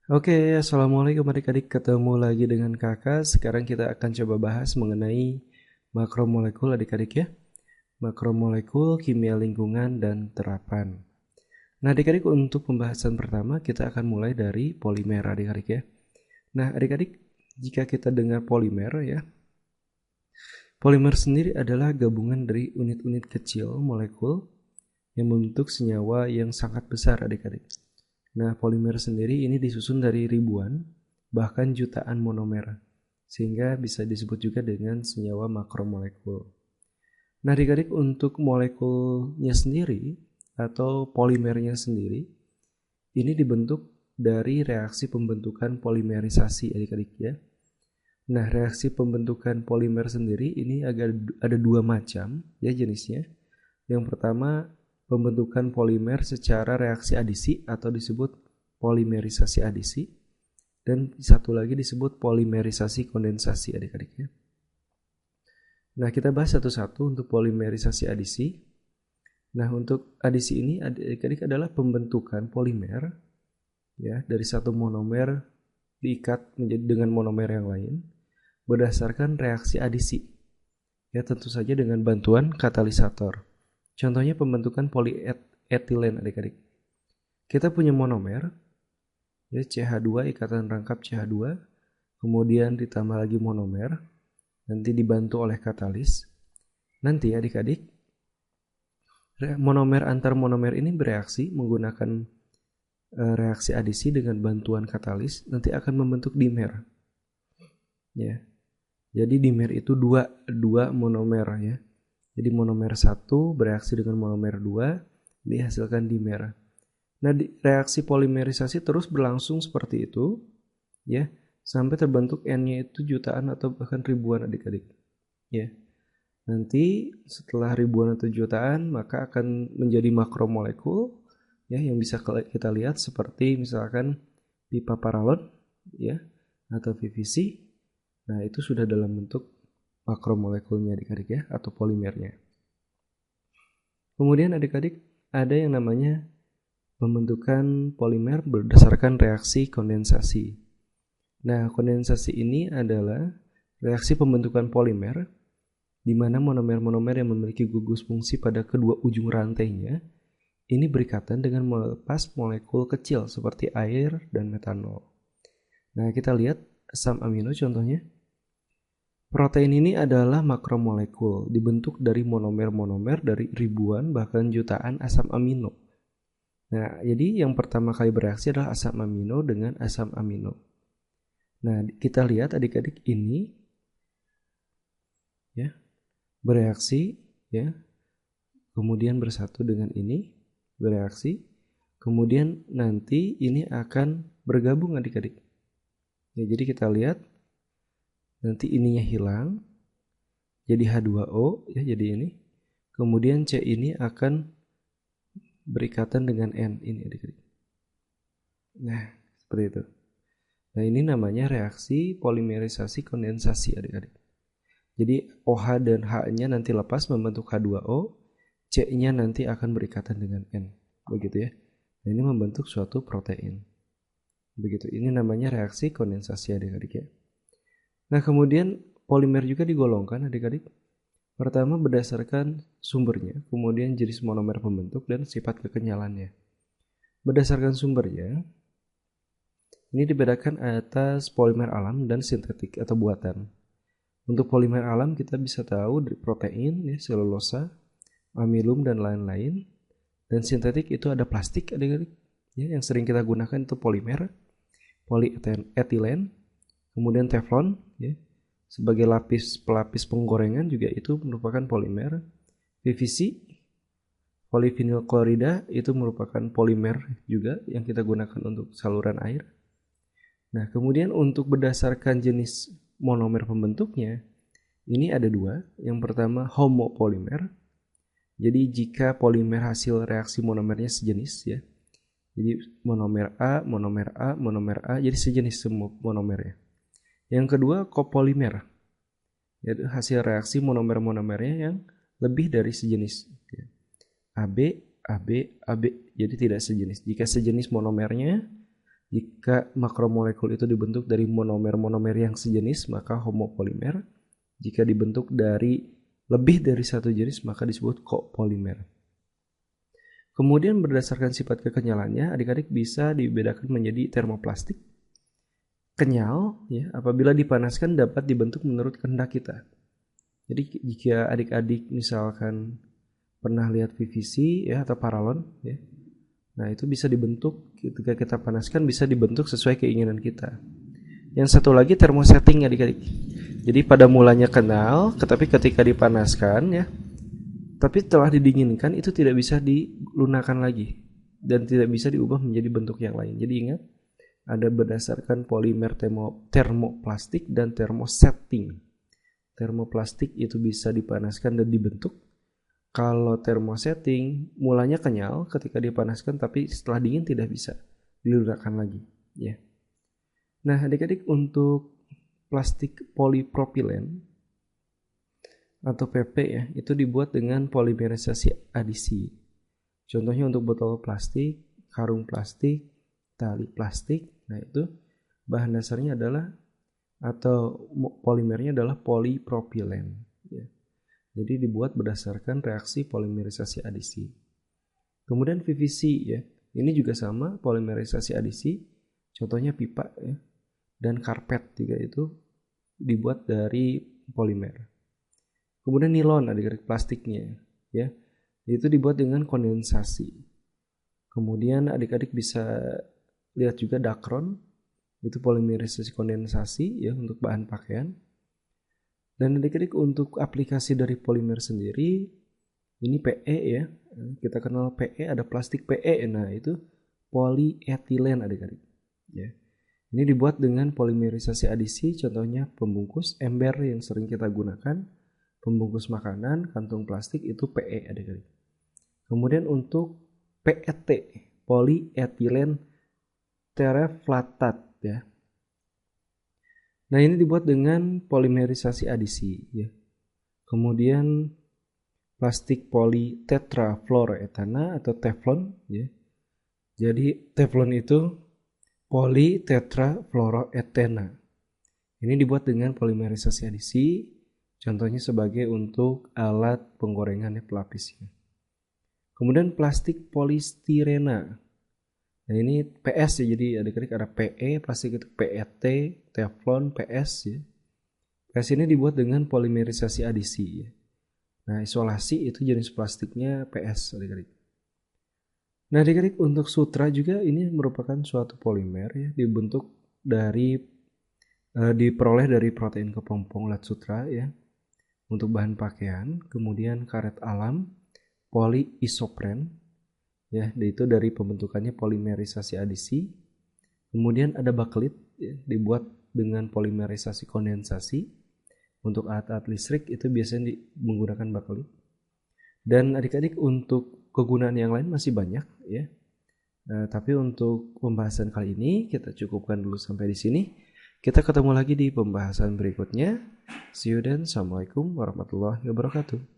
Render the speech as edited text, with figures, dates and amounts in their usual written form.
Oke, assalamualaikum adik-adik. Ketemu lagi dengan kakak. Sekarang kita akan coba bahas mengenai makromolekul adik-adik ya. Makromolekul, kimia lingkungan, dan terapan. Nah adik-adik, untuk pembahasan pertama kita akan mulai dari polimer adik-adik ya. Nah adik-adik, jika kita dengar polimer ya, polimer sendiri adalah gabungan dari unit-unit kecil molekul yang membentuk senyawa yang sangat besar adik-adik. Nah, polimer sendiri ini disusun dari ribuan, bahkan jutaan monomer, sehingga bisa disebut juga dengan senyawa makromolekul. Nah, adik-adik, untuk molekulnya sendiri atau polimernya sendiri, ini dibentuk dari reaksi pembentukan polimerisasi adik-adik ya. Nah, reaksi pembentukan polimer sendiri ini ada dua macam ya jenisnya. Yang pertama, pembentukan polimer secara reaksi adisi atau disebut polimerisasi adisi, dan satu lagi disebut polimerisasi kondensasi adik-adik ya. Nah, kita bahas satu-satu untuk polimerisasi adisi. Nah, untuk adisi ini adik-adik adalah pembentukan polimer ya dari satu monomer diikat menjadi dengan monomer yang lain berdasarkan reaksi adisi. Ya, tentu saja dengan bantuan katalisator. Contohnya pembentukan polietilen adik-adik. Kita punya monomer, ya CH2 ikatan rangkap CH2, kemudian ditambah lagi monomer, nanti dibantu oleh katalis. Nanti adik-adik, monomer antar monomer ini bereaksi menggunakan reaksi adisi dengan bantuan katalis, nanti akan membentuk dimer. Ya. Jadi dimer itu dua monomer ya. Jadi monomer 1 bereaksi dengan monomer 2 dihasilkan dimer. Nah, reaksi polimerisasi terus berlangsung seperti itu ya, sampai terbentuk N-nya itu jutaan atau bahkan ribuan adik-adik. Ya. Nanti setelah ribuan atau jutaan maka akan menjadi makromolekul ya yang bisa kita lihat seperti misalkan pipa paralon ya atau PVC. Nah, itu sudah dalam bentuk makromolekulnya adik-adik ya atau polimernya. Kemudian adik-adik ada yang namanya pembentukan polimer berdasarkan reaksi kondensasi. Nah, kondensasi ini adalah reaksi pembentukan polimer di mana monomer-monomer yang memiliki gugus fungsi pada kedua ujung rantainya ini berikatan dengan melepas molekul kecil seperti air dan metanol. Nah, kita lihat asam amino contohnya. Protein ini adalah makromolekul, dibentuk dari monomer-monomer dari ribuan bahkan jutaan asam amino. Nah, jadi yang pertama kali bereaksi adalah asam amino dengan asam amino. Nah, kita lihat adik-adik ini ya, bereaksi ya. Kemudian bersatu dengan ini, bereaksi. Kemudian nanti ini akan bergabung adik-adik. Ya, jadi kita lihat nanti ininya hilang jadi H2O ya, jadi ini. Kemudian C ini akan berikatan dengan N ini adik-adik. Nah, seperti itu. Nah, ini namanya reaksi polimerisasi kondensasi adik-adik. Jadi OH dan H-nya nanti lepas membentuk H2O, C-nya nanti akan berikatan dengan N. Begitu ya. Nah, ini membentuk suatu protein. Begitu. Ini namanya reaksi kondensasi adik-adik ya. Nah, kemudian polimer juga digolongkan adik-adik. Pertama berdasarkan sumbernya, kemudian jenis monomer pembentuk dan sifat kekenyalannya. Berdasarkan sumbernya, ini dibedakan atas polimer alam dan sintetik atau buatan. Untuk polimer alam kita bisa tahu dari protein, ya, selulosa, amilum dan lain-lain. Dan sintetik itu ada plastik adik-adik. Ya, yang sering kita gunakan itu polimer, polietilen, kemudian teflon, ya, sebagai pelapis penggorengan juga itu merupakan polimer. PVC, polyvinyl klorida itu merupakan polimer juga yang kita gunakan untuk saluran air. Nah, kemudian untuk berdasarkan jenis monomer pembentuknya, ini ada dua. Yang pertama homopolimer. Jadi jika polimer hasil reaksi monomernya sejenis ya. Jadi monomer A, monomer A, monomer A, jadi sejenis semua monomernya. Yang kedua copolimer. Yaitu hasil reaksi monomer-monomernya yang lebih dari sejenis. AB, AB, AB, jadi tidak sejenis. Jika sejenis monomernya, Jika makromolekul itu dibentuk dari monomer-monomer yang sejenis, maka homopolimer. Jika dibentuk dari lebih dari satu jenis, maka disebut kopolimer. Kemudian berdasarkan sifat kekenyalannya, adik-adik bisa dibedakan menjadi termoplastik. Kenyal, ya, apabila dipanaskan dapat dibentuk menurut kehendak kita. Jadi jika adik-adik misalkan pernah lihat PVC ya atau paralon, ya, nah itu bisa dibentuk ketika kita panaskan, bisa dibentuk sesuai keinginan kita. Yang satu lagi termosetting adik-adik. Jadi pada mulanya kenal, tetapi ketika dipanaskan ya, tapi setelah didinginkan itu tidak bisa dilunakan lagi dan tidak bisa diubah menjadi bentuk yang lain. Jadi ingat, ada berdasarkan polimer termoplastik dan termosetting. Termoplastik itu bisa dipanaskan dan dibentuk. Kalau termosetting mulanya kenyal ketika dipanaskan, tapi setelah dingin tidak bisa dilunakan lagi. Ya. Nah, adik-adik, untuk plastik polipropilen atau PP ya, itu dibuat dengan polimerisasi adisi. Contohnya untuk botol plastik, karung plastik, tali plastik. Nah, itu bahan dasarnya adalah atau polimernya adalah polipropilen ya. Jadi dibuat berdasarkan reaksi polimerisasi adisi. Kemudian PVC ya, ini juga sama, polimerisasi adisi. Contohnya pipa ya, dan karpet juga itu dibuat dari polimer. Kemudian nilon, adik-adik, plastiknya ya, itu dibuat dengan kondensasi. Kemudian adik-adik bisa lihat juga dakron, itu polimerisasi kondensasi ya untuk bahan pakaian. Dan adik-adik, untuk aplikasi dari polimer sendiri, ini PE ya, kita kenal PE, ada plastik PE. Nah itu polietilen adik-adik ya. Ini dibuat dengan polimerisasi adisi, contohnya pembungkus ember yang sering kita gunakan, pembungkus makanan, kantung plastik, itu PE adik-adik. Kemudian untuk PET, polietilen tereflatat ya. Nah ini dibuat dengan polimerisasi adisi ya. Kemudian plastik politetrafluoroetana atau teflon ya. Jadi teflon itu politetrafluoroetana. Ini dibuat dengan polimerisasi adisi, contohnya sebagai untuk alat penggorengan pelapisnya. Kemudian plastik polistirena. Nah ini PS ya, jadi adik-adik ada PE, plastik itu PET, teflon, PS ya. PS ini dibuat dengan polimerisasi adisi ya. Nah isolasi itu jenis plastiknya PS adik-adik. Nah adik-adik, untuk sutra juga ini merupakan suatu polimer ya, dibentuk dari diperoleh dari protein kepompong ulat sutra ya untuk bahan pakaian. Kemudian karet alam, polyisopren ya, itu dari pembentukannya polimerisasi adisi. Kemudian ada bakelit ya, dibuat dengan polimerisasi kondensasi. Untuk alat-alat listrik itu biasanya menggunakan bakelit. Dan adik-adik, untuk kegunaan yang lain masih banyak ya. Tapi untuk pembahasan kali ini kita cukupkan dulu sampai di sini. Kita ketemu lagi di pembahasan berikutnya. See you then. Assalamualaikum warahmatullahi wabarakatuh.